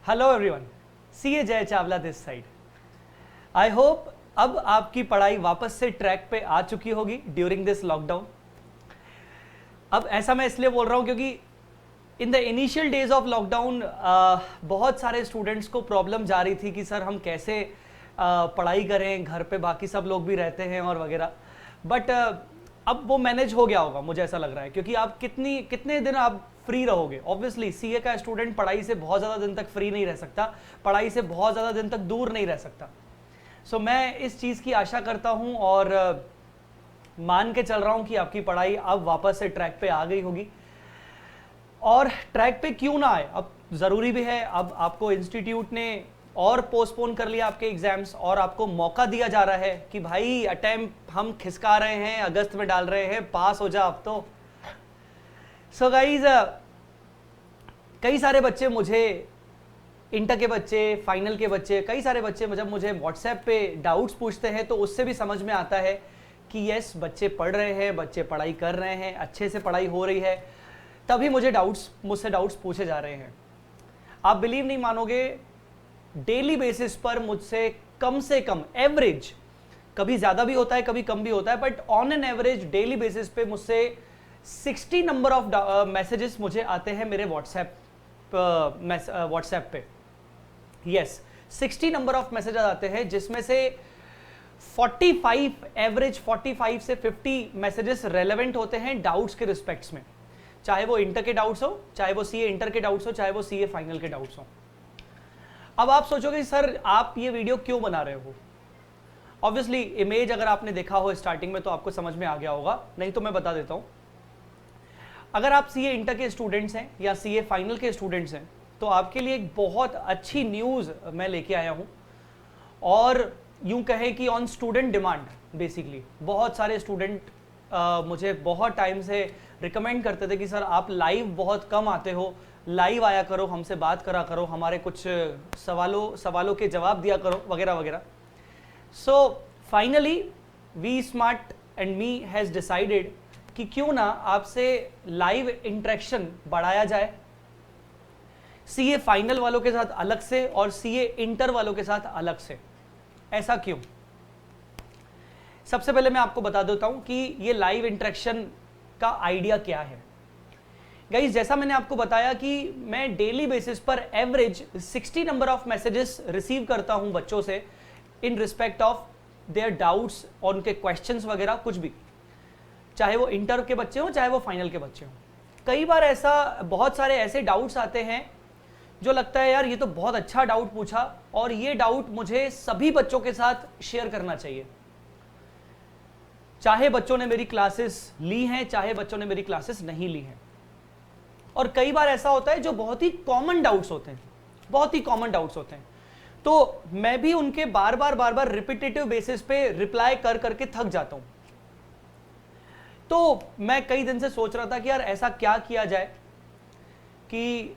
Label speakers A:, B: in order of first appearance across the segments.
A: Hello everyone, CA जय Chawla this side. I hope अब आपकी पढ़ाई वापस से ट्रैक पे आ चुकी होगी ड्यूरिंग दिस लॉकडाउन। अब ऐसा मैं इसलिए बोल रहा हूँ क्योंकि in the initial days of lockdown बहुत सारे स्टूडेंट्स को प्रॉब्लम जा रही थी कि सर हम कैसे पढ़ाई करें, घर पे बाकी सब लोग भी रहते हैं और वगैरह। बट अब वो मैनेज हो गया होगा, मुझे ऐसा लग रहा है, क्योंकि आप कितने दिन आप फ्री रहोगे। ऑब्वियसली सीए का स्टूडेंट पढ़ाई से बहुत ज़्यादा दिन तक फ्री नहीं रह सकता, पढ़ाई से बहुत ज़्यादा दिन तक दूर नहीं रह सकता। सो मैं इस चीज़ की आशा करता हूँ और मान के चल रहा हूँ कि आपकी पढ़ाई अब वापस से ट्रैक पे आ गई होगी। और ट्रैक पे क्यों ना आए, अब ज़रूरी भी है। अब आपको इंस्टीट्यूट ने और पोस्टपोन कर लिया आपके एग्जाम्स, और आपको मौका दिया जा रहा है कि भाई अटेम्प्ट हम खिसका रहे हैं, अगस्त में डाल रहे हैं, पास हो जा अब तो। सो गाइज, कई सारे बच्चे मुझे, इंटर के बच्चे, फाइनल के बच्चे, कई सारे बच्चे जब मुझे व्हाट्सएप पे डाउट्स पूछते हैं तो उससे भी समझ में आता है कि यस, बच्चे पढ़ रहे हैं, बच्चे पढ़ाई कर रहे हैं, अच्छे से पढ़ाई हो रही है, तभी मुझसे डाउट्स पूछे जा रहे हैं। आप बिलीव नहीं मानोगे, डेली बेसिस पर मुझसे कम से कम एवरेज, कभी ज़्यादा भी होता है कभी कम भी होता है, but on an average daily basis पे मुझसे 60 नंबर ऑफ मैसेजेस मुझे आते हैं मेरे व्हाट्सएप पे। यस, 60 नंबर ऑफ मैसेज आते हैं, जिसमें से 45 से 50 मैसेजेस रेलेवेंट होते हैं डाउट्स के रिस्पेक्ट्स में, चाहे वो इंटर के डाउट्स हो, चाहे वो सीए इंटर के डाउट्स हो, चाहे वो सीए फाइनल के डाउट्स हो। अब आप सोचोगे सर आप ये वीडियो क्यों बना रहे हो। ऑब्वियसली इमेज अगर आपने देखा हो स्टार्टिंग में तो आपको समझ में आ गया होगा, नहीं तो मैं बता देता हूं। अगर आप सीए इंटर के स्टूडेंट्स हैं या सीए फाइनल के स्टूडेंट्स हैं तो आपके लिए एक बहुत अच्छी न्यूज़ मैं लेके आया हूं, और यूं कहें कि ऑन स्टूडेंट डिमांड। बेसिकली बहुत सारे स्टूडेंट मुझे बहुत टाइम से रिकमेंड करते थे कि सर आप लाइव बहुत कम आते हो, लाइव आया करो, हमसे बात करा करो, हमारे कुछ सवालों के जवाब दिया करो वगैरह वगैरह। So finally we smart and me has decided कि क्यों ना आपसे लाइव इंटरेक्शन बढ़ाया जाए, सीए फाइनल वालों के साथ अलग से और सीए इंटर वालों के साथ अलग से। ऐसा क्यों? सबसे पहले मैं आपको बता देता हूं कि ये लाइव इंटरेक्शन का आइडिया क्या है। गाइस, जैसा मैंने आपको बताया कि मैं डेली बेसिस पर average 60 number of messages receive करता हूं बच्चों से in respect of their doubts और उनके क्वेश्चंस वगैरह, कुछ भी, चाहे वो इंटर के बच्चे हों चाहे वो फाइनल के बच्चे हों। कई बार बहुत सारे ऐसे डाउट्स आते हैं जो लगता है यार ये तो बहुत अच्छा डाउट पूछा और ये डाउट मुझे सभी बच्चों के साथ शेयर करना चाहिए, चाहे बच्चों ने मेरी क्लासेस ली हैं चाहे बच्चों ने मेरी क्लासेस नहीं ली हैं। और कई बार ऐसा होता है जो बहुत ही कॉमन डाउट्स होते हैं, बहुत ही कॉमन डाउट्स होते हैं, तो मैं भी उनके बार बार रिपीटेटिव बेसिस पे रिप्लाई कर करके थक जाता हूं। तो मैं कई दिन से सोच रहा था कि यार ऐसा क्या किया जाए कि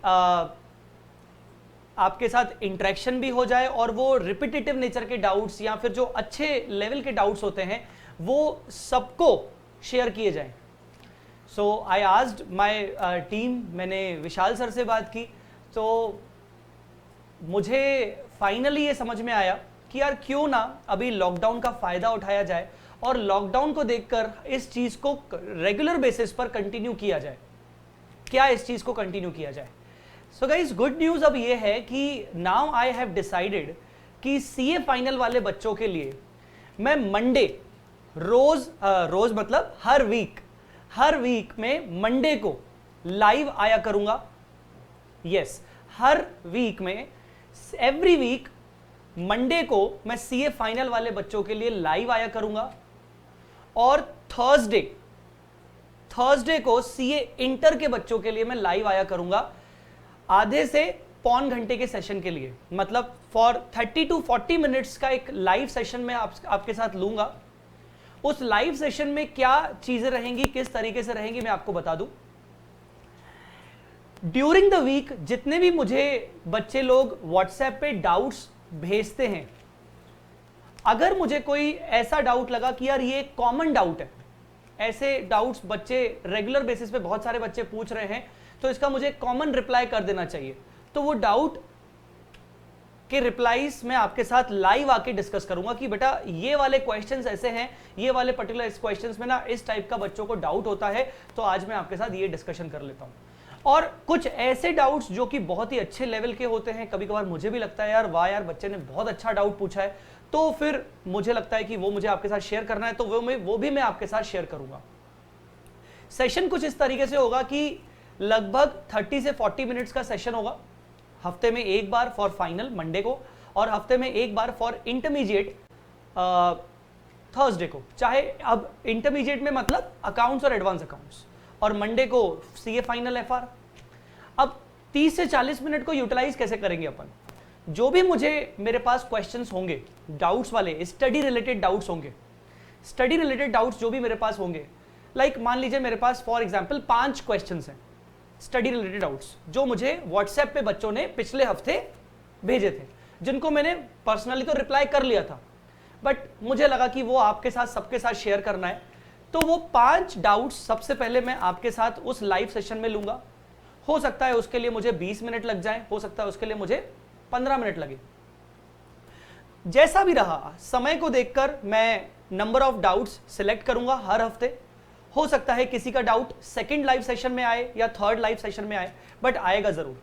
A: आपके साथ इंटरेक्शन भी हो जाए और वो रिपीटेटिव नेचर के डाउट्स या फिर जो अच्छे लेवल के डाउट्स होते हैं वो सबको शेयर किए जाएं। सो आई आस्क्ड माय टीम, मैंने विशाल सर से बात की, तो मुझे फाइनली ये समझ में आया कि यार क्यों ना अभी लॉकडाउन का फायदा उठाया जाए और लॉकडाउन को देखकर इस चीज को रेगुलर बेसिस पर कंटिन्यू किया जाए। क्या इस चीज को कंटिन्यू किया जाए? सो गाइस, गुड न्यूज अब ये है कि नाउ आई हैव डिसाइडेड कि सीए फाइनल वाले बच्चों के लिए मैं मंडे रोज मतलब हर वीक में मंडे को लाइव आया करूंगा। यस, हर वीक में, एवरी वीक मंडे को मैं सीए फाइनल वाले बच्चों के लिए लाइव आया करूंगा, और थर्सडे को सीए इंटर के बच्चों के लिए मैं लाइव आया करूंगा आधे से पौन घंटे के सेशन के लिए। मतलब फॉर 30 to 40 मिनट्स का एक लाइव सेशन में आपके साथ लूंगा। उस लाइव सेशन में क्या चीजें रहेंगी, किस तरीके से रहेंगी, मैं आपको बता दूं। ड्यूरिंग द वीक जितने भी मुझे बच्चे लोग व्हाट्सएप पे डाउट्स भेजते हैं, अगर मुझे कोई ऐसा डाउट लगा कि यार ये कॉमन डाउट है, ऐसे डाउट्स बच्चे रेगुलर बेसिस पे बहुत सारे बच्चे पूछ रहे हैं, तो इसका मुझे कॉमन रिप्लाई कर देना चाहिए, तो वो डाउट के रिप्लाईज मैं आपके साथ लाइव आके डिस्कस करूंगा कि बेटा ये वाले क्वेश्चंस ऐसे हैं, ये वाले पर्टिकुलर क्वेश्चंस में ना इस टाइप का बच्चों को डाउट होता है, तो आज मैं आपके साथ ये डिस्कशन कर लेता हूं। और कुछ ऐसे डाउट्स जो कि बहुत ही अच्छे लेवल के होते हैं, कभी कभार मुझे भी लगता है यार वाह यार बच्चे ने बहुत अच्छा डाउट पूछा है, तो फिर मुझे लगता है कि वो मुझे आपके साथ शेयर करना है, तो वो भी मैं आपके साथ शेयर करूंगा। सेशन कुछ इस तरीके से होगा कि लगभग 30 से 40 मिनट्स का सेशन होगा, हफ्ते में एक बार फॉर फाइनल मंडे को, और हफ्ते में एक बार फॉर इंटरमीडिएट थर्सडे को। चाहे अब इंटरमीडिएट में मतलब अकाउंट्स और एडवांस अकाउंट्स, और मंडे को सीए फाइनल एफआर। अब 30 से 40 मिनट को यूटिलाइज कैसे करेंगे अपन? जो भी मेरे पास क्वेश्चंस होंगे डाउट्स वाले, स्टडी रिलेटेड डाउट्स होंगे, स्टडी रिलेटेड डाउट्स जो भी मेरे पास होंगे, लाइक मान लीजिए मेरे पास फॉर एग्जांपल 5 क्वेश्चंस हैं स्टडी रिलेटेड डाउट्स जो मुझे व्हाट्सएप पे बच्चों ने पिछले हफ्ते भेजे थे, जिनको मैंने पर्सनली तो रिप्लाई कर लिया था, बट मुझे लगा कि वो आपके साथ सबके साथ शेयर करना है। तो वो 5 डाउट्स सबसे पहले मैं आपके साथ उस लाइव सेशन में लूंगा। हो सकता है उसके लिए मुझे 20 मिनट लग जाए, हो सकता है उसके लिए मुझे 15 मिनट लगे, जैसा भी रहा समय को देखकर मैं नंबर ऑफ डाउट्स सिलेक्ट करूंगा हर हफ्ते। हो सकता है किसी का डाउट सेकंड लाइव सेशन में आए या थर्ड लाइव सेशन में आए, बट आएगा जरूर।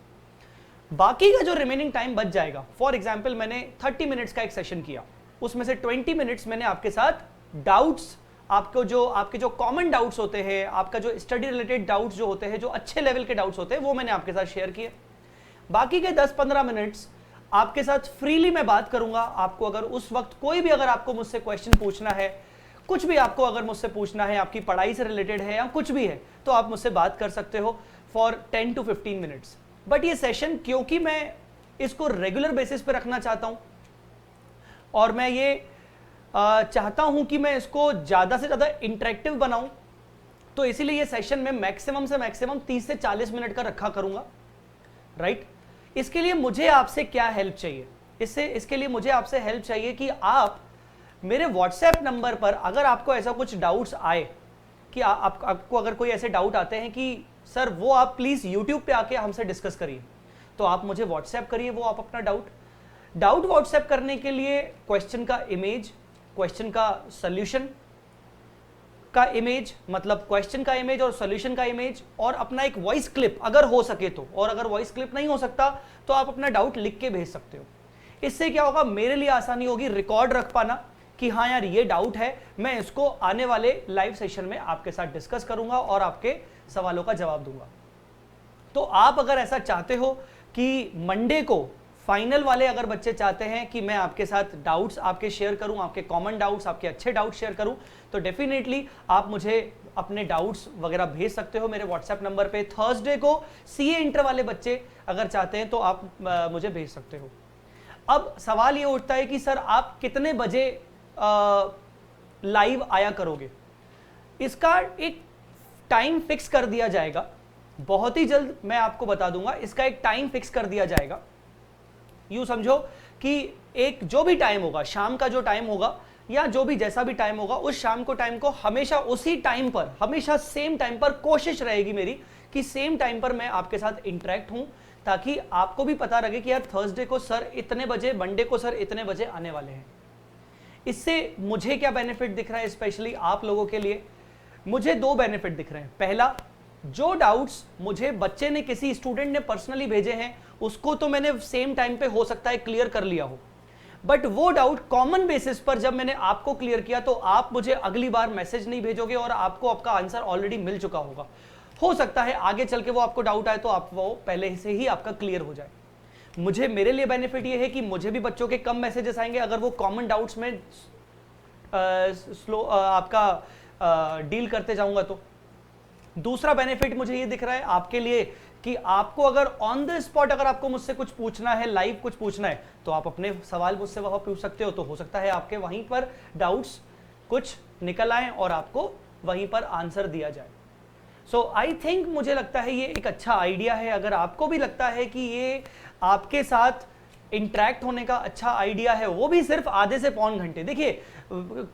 A: बाकी का जो रिमेनिंग टाइम बच जाएगा, फॉर एग्जांपल मैंने 30 मिनट्स का एक सेशन किया, उसमें से 20 मिनट्स मैंने आपके साथ डाउट्स, आपके जो कॉमन डाउट्स होते हैं, आपका जो स्टडी रिलेटेड डाउट्स जो होते हैं, जो अच्छे लेवल के डाउट्स होते हैं, वो मैंने आपके साथ शेयर किए। बाकी के 10-15 मिनट्स आपके साथ फ्रीली मैं बात करूंगा। आपको अगर उस वक्त कोई भी अगर आपको मुझसे क्वेश्चन पूछना है, कुछ भी आपको अगर मुझसे पूछना है, आपकी पढ़ाई से रिलेटेड है या कुछ भी है, तो आप मुझसे बात कर सकते हो फॉर 10 to 15 मिनट्स। बट ये सेशन क्योंकि मैं इसको रेगुलर बेसिस पे रखना चाहता हूं, और मैं ये चाहता हूं कि मैं इसको ज्यादा से ज्यादा इंटरेक्टिव बनाऊं, तो इसीलिए ये सेशन में मैक्सिमम से मैक्सिमम 30 से 40 मिनट का रखा करूंगा, राइट। इसके लिए मुझे आपसे क्या हेल्प चाहिए? इसके लिए मुझे आपसे हेल्प चाहिए कि आप मेरे व्हाट्सएप नंबर पर अगर आपको ऐसा कुछ डाउट्स आए कि आपको अगर कोई ऐसे डाउट आते हैं कि सर वो आप प्लीज यूट्यूब पे आके हमसे डिस्कस करिए, तो आप मुझे व्हाट्सएप करिए वो आप अपना डाउट व्हाट्सएप करने के लिए क्वेश्चन का इमेज, क्वेश्चन का सॉल्यूशन का इमेज, मतलब क्वेश्चन का इमेज और सॉल्यूशन का इमेज, और अपना एक वॉइस क्लिप अगर हो सके तो, और अगर वॉइस क्लिप नहीं हो सकता तो आप अपना डाउट लिख के भेज सकते हो। इससे क्या होगा, मेरे लिए आसानी होगी रिकॉर्ड रख पाना कि हाँ यार ये डाउट है, मैं इसको आने वाले लाइव सेशन में आपके साथ डिस्कस करूंगा और आपके सवालों का जवाब दूंगा। तो आप अगर ऐसा चाहते हो कि मंडे को फाइनल वाले अगर बच्चे चाहते हैं कि मैं आपके साथ डाउट्स आपके शेयर करूं, आपके कॉमन डाउट्स, आपके अच्छे डाउट्स शेयर करूं, तो डेफिनेटली आप मुझे अपने डाउट्स वगैरह भेज सकते हो मेरे व्हाट्सएप नंबर पे। थर्सडे को सीए इंटर वाले बच्चे अगर चाहते हैं तो आप मुझे भेज सकते हो। अब सवाल ये उठता है कि सर आप कितने बजे लाइव आया करोगे? इसका एक टाइम फिक्स कर दिया जाएगा, बहुत ही जल्द मैं आपको बता दूंगा। इसका एक टाइम फिक्स कर दिया जाएगा। यूं समझो कि एक जो भी टाइम होगा, शाम का जो टाइम होगा या जो भी जैसा भी टाइम होगा, उस शाम को टाइम को हमेशा उसी टाइम पर, हमेशा सेम टाइम पर कोशिश रहेगी मेरी कि सेम टाइम पर मैं आपके साथ इंटरेक्ट हूं, ताकि आपको भी पता लगे कि यार थर्सडे को सर इतने बजे, मंडे को सर इतने बजे आने वाले हैं। इससे मुझे क्या बेनिफिट दिख रहा है, स्पेशली आप लोगों के लिए मुझे 2 बेनिफिट दिख रहे हैं। पहला, जो डाउट्स मुझे बच्चे ने, किसी स्टूडेंट ने पर्सनली भेजे हैं, उसको तो मैंने सेम टाइम पे हो सकता है क्लियर कर लिया हो, बट वो डाउट कॉमन बेसिस पर जब मैंने आपको क्लियर किया तो आप मुझे अगली बार मैसेज नहीं भेजोगे और आपको आपका आंसर ऑलरेडी मिल चुका होगा। हो सकता है आगे चल के वो आपको डाउट आए तो आप वो पहले से ही आपका क्लियर हो जाए। मेरे लिए बेनिफिट ये है कि मुझे भी बच्चों के कम मैसेजेस आएंगे अगर वो कॉमन डाउट्स में आपका डील करते जाऊंगा तो। दूसरा बेनिफिट मुझे ये दिख रहा है आपके लिए कि आपको अगर ऑन द स्पॉट अगर आपको मुझसे कुछ पूछना है, लाइव कुछ पूछना है, तो आप अपने सवाल मुझसे वहां पूछ सकते हो। तो हो सकता है आपके वहीं पर डाउट्स कुछ निकल आए और आपको वहीं पर आंसर दिया जाए। सो आई थिंक, मुझे लगता है ये एक अच्छा आइडिया है। अगर आपको भी लगता है कि ये आपके साथ इंटरेक्ट होने का अच्छा आइडिया है, वो भी सिर्फ आधे से पौन घंटे, देखिए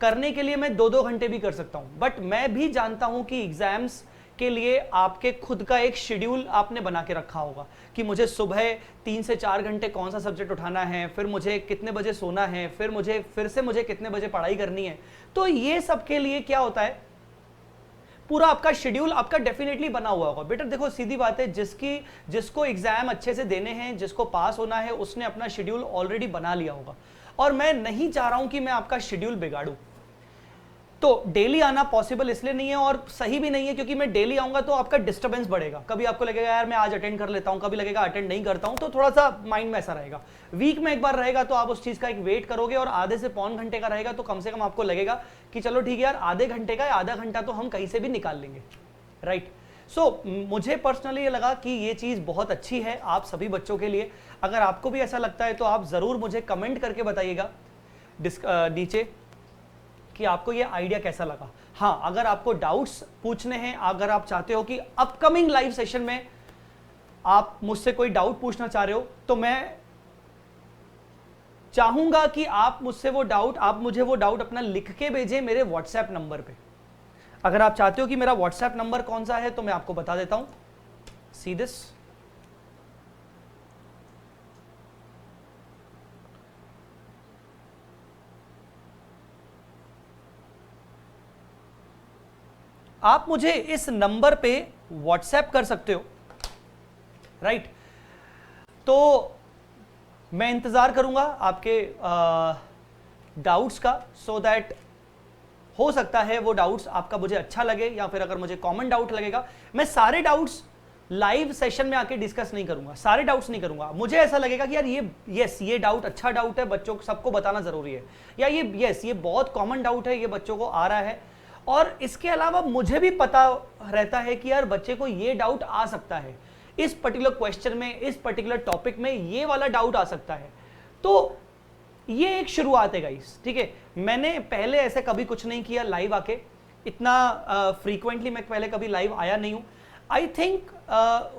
A: करने के लिए मैं 2-2 घंटे भी कर सकता हूं, बट मैं भी जानता हूं कि एग्जाम्स सबके लिए आपके खुद का एक शेड्यूल आपने बना के रखा होगा कि मुझे सुबह 3 से 4 घंटे कौन सा सब्जेक्ट उठाना है, फिर मुझे कितने बजे सोना है, फिर से मुझे कितने बजे पढ़ाई करनी है। तो ये सबके लिए क्या होता है, पूरा आपका शेड्यूल आपका डेफिनेटली बना हुआ होगा। बेटा देखो सीधी बात है, जिसको एग्जाम अच्छे से देने हैं, जिसको पास होना है, उसने अपना शेड्यूल ऑलरेडी बना लिया होगा। और मैं नहीं चाह रहा हूं कि मैं आपका शेड्यूल बिगाड़ूं। तो डेली आना पॉसिबल इसलिए नहीं है और सही भी नहीं है, क्योंकि मैं डेली आऊंगा तो आपका डिस्टर्बेंस बढ़ेगा। कभी आपको लगेगा यार मैं आज अटेंड कर लेता हूं, कभी लगेगा अटेंड नहीं करता हूं, तो थोड़ा सा माइंड में ऐसा रहेगा। वीक में एक बार रहेगा तो आप उस चीज का एक वेट करोगे, और आधे से पौन घंटे का रहेगा तो कम से कम आपको लगेगा कि चलो ठीक है यार, आधे घंटे का आधा घंटा तो हम कहीं से भी निकाल लेंगे, राइट। सो मुझे पर्सनली ये लगा कि ये चीज बहुत अच्छी है आप सभी बच्चों के लिए। अगर आपको भी ऐसा लगता है तो आप जरूर मुझे कमेंट करके बताइएगा नीचे कि आपको ये आइडिया कैसा लगा। हाँ, अगर आपको डाउट्स पूछने हैं, अगर आप चाहते हो कि अपकमिंग लाइव सेशन में आप मुझसे कोई डाउट पूछना चाह रहे हो, तो मैं चाहूंगा कि आप मुझसे मुझे वो डाउट अपना लिख के भेजें मेरे व्हाट्सएप नंबर पे। अगर आप चाहते हो कि मेरा व्हाट्सएप नंबर कौन सा है तो मैं आपको बता देता हूं। सी दिस, आप मुझे इस नंबर पे व्हाट्सएप कर सकते हो, राइट। तो मैं इंतजार करूंगा आपके डाउट्स का, सो दैट हो सकता है वो डाउट्स आपका मुझे अच्छा लगे, या फिर अगर मुझे कॉमन डाउट लगेगा, मैं सारे डाउट्स लाइव सेशन में आके डिस्कस नहीं करूंगा, सारे डाउट्स नहीं करूंगा। मुझे ऐसा लगेगा कि यार ये डाउट अच्छा डाउट है, बच्चों को सबको बताना जरूरी है, या ये बहुत कॉमन डाउट है, ये बच्चों को आ रहा है। और इसके अलावा मुझे भी पता रहता है कि यार बच्चे को ये डाउट आ सकता है, इस पर्टिकुलर क्वेश्चन में, इस पर्टिकुलर टॉपिक में ये वाला डाउट आ सकता है। तो ये एक शुरुआत है गाइस, ठीक है। मैंने पहले ऐसे कभी कुछ नहीं किया लाइव आके, इतना फ्रीक्वेंटली मैं पहले कभी लाइव आया नहीं हूं। आई थिंक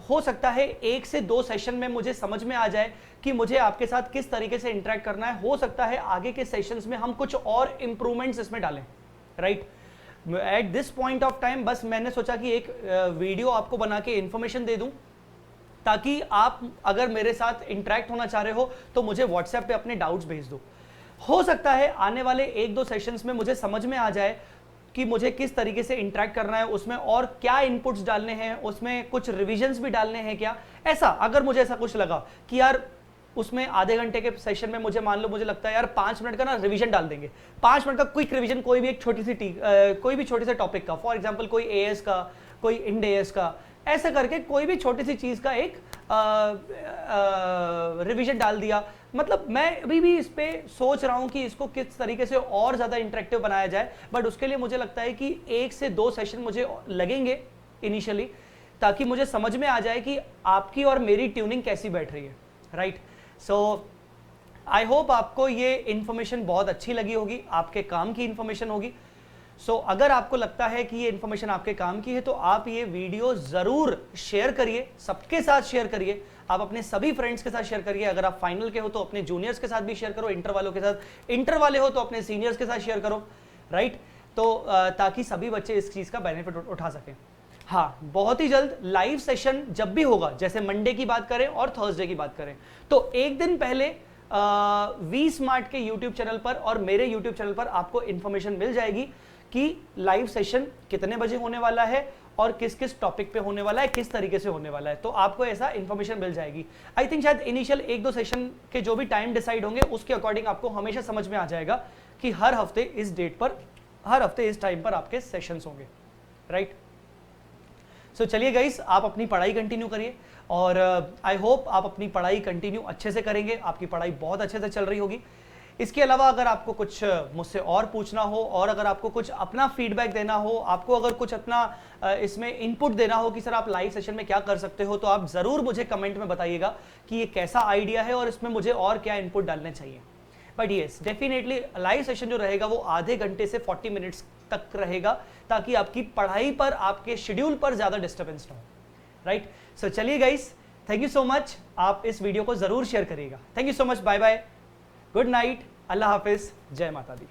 A: हो सकता है 1 से 2 सेशन में मुझे समझ में आ जाए कि मुझे आपके साथ किस तरीके से इंटरेक्ट करना है। हो सकता है आगे के सेशंस में हम कुछ और इंप्रूवमेंट्स इसमें डालें, right. At this point of time बस मैंने सोचा कि एक वीडियो आपको बना के इंफॉर्मेशन दे दूं, ताकि आप अगर मेरे साथ इंटरेक्ट होना चाह रहे हो तो मुझे व्हाट्सएप पे अपने डाउट्स भेज दो। हो सकता है आने वाले 1-2 सेशंस में मुझे समझ में आ जाए कि मुझे किस तरीके से इंटरेक्ट करना है, उसमें और क्या इनपुट्स डालने हैं, उसमें कुछ रिविजन्स भी डालने हैं क्या। ऐसा अगर मुझे ऐसा कुछ लगा कि यार उसमें आधे घंटे के सेशन में मुझे मान लो मुझे लगता है यार 5 मिनट का ना रिवीजन डाल देंगे, 5 मिनट का क्विक रिवीजन, कोई भी एक कोई भी छोटी सी टॉपिक का, फॉर एग्जांपल कोई एएस का, कोई इंड एएस का, ऐसे करके कोई भी छोटी सी चीज का एक रिवीजन डाल दिया। मतलब मैं अभी भी इस पे सोच रहा हूं कि इसको किस तरीके से और ज्यादा इंटरेक्टिव बनाया जाए, बट उसके लिए मुझे लगता है कि 1 से 2 सेशन मुझे लगेंगे इनिशियली, ताकि मुझे समझ में आ जाए कि आपकी और मेरी ट्यूनिंग कैसी बैठ रही है, राइट। सो आई होप आपको ये इंफॉर्मेशन बहुत अच्छी लगी होगी, आपके काम की इंफॉर्मेशन होगी। सो अगर आपको लगता है कि ये इंफॉर्मेशन आपके काम की है तो आप ये वीडियो जरूर शेयर करिए, सबके साथ शेयर करिए, आप अपने सभी फ्रेंड्स के साथ शेयर करिए। अगर आप फाइनल के हो तो अपने जूनियर्स के साथ भी शेयर करो, इंटर वालों के साथ, इंटर वाले हो तो अपने सीनियर्स के साथ शेयर करो, राइट। तो ताकि सभी बच्चे इस चीज का बेनिफिट उठा सकें। हाँ, बहुत ही जल्द लाइव सेशन जब भी होगा, जैसे मंडे की बात करें और थर्सडे की बात करें, तो एक दिन पहले वी स्मार्ट के यूट्यूब चैनल पर और मेरे यूट्यूब चैनल पर आपको इंफॉर्मेशन मिल जाएगी कि लाइव सेशन कितने बजे होने वाला है और किस किस टॉपिक पे होने वाला है, किस तरीके से होने वाला है। तो आपको ऐसा इंफॉर्मेशन मिल जाएगी। आई थिंक शायद इनिशियल 1-2 सेशन के जो भी टाइम डिसाइड होंगे उसके अकॉर्डिंग आपको हमेशा समझ में आ जाएगा कि हर हफ्ते इस डेट पर, हर हफ्ते इस टाइम पर आपके सेशंस होंगे, राइट। सो चलिए गाइस, आप अपनी पढ़ाई कंटिन्यू करिए और आई होप आप अपनी पढ़ाई कंटिन्यू अच्छे से करेंगे, आपकी पढ़ाई बहुत अच्छे से चल रही होगी। इसके अलावा अगर आपको कुछ मुझसे और पूछना हो और अगर आपको कुछ अपना फीडबैक देना हो, आपको अगर कुछ अपना इसमें इनपुट देना हो कि सर आप लाइव सेशन में क्या कर सकते हो, तो आप ज़रूर मुझे कमेंट में बताइएगा कि ये कैसा आइडिया है और इसमें मुझे और क्या इनपुट डालने चाहिए। But yes, definitely live session जो रहेगा वो आधे घंटे से 40 मिनट्स तक रहेगा, ताकि आपकी पढ़ाई पर, आपके शेड्यूल पर ज़्यादा डिस्टर्बेंस ना हो, राइट। सो चलिए guys, thank you so much. आप इस वीडियो को ज़रूर शेयर करिएगा। Thank you so much, bye bye, good night, अल्लाह हाफिज़, जय माता दी।